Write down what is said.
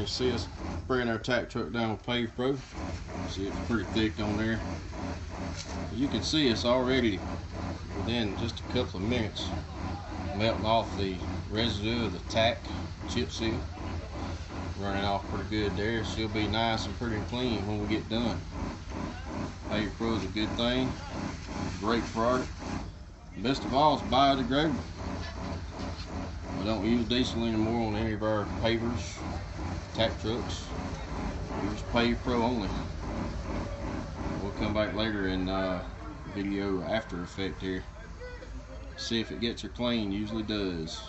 You see us spraying our tack truck down with PavePro. See, it's pretty thick on there. You can see it's already within just a couple of minutes melting off the residue of the tack chip seal. Running off pretty good there. She'll be nice and pretty clean when we get done. PavePro is a good thing, great product. Best of all, it's biodegradable. We don't use diesel anymore on any of our pavers, tack trucks. We use PavePro only. We'll come back later in video after effect here. See if it gets her clean. Usually does.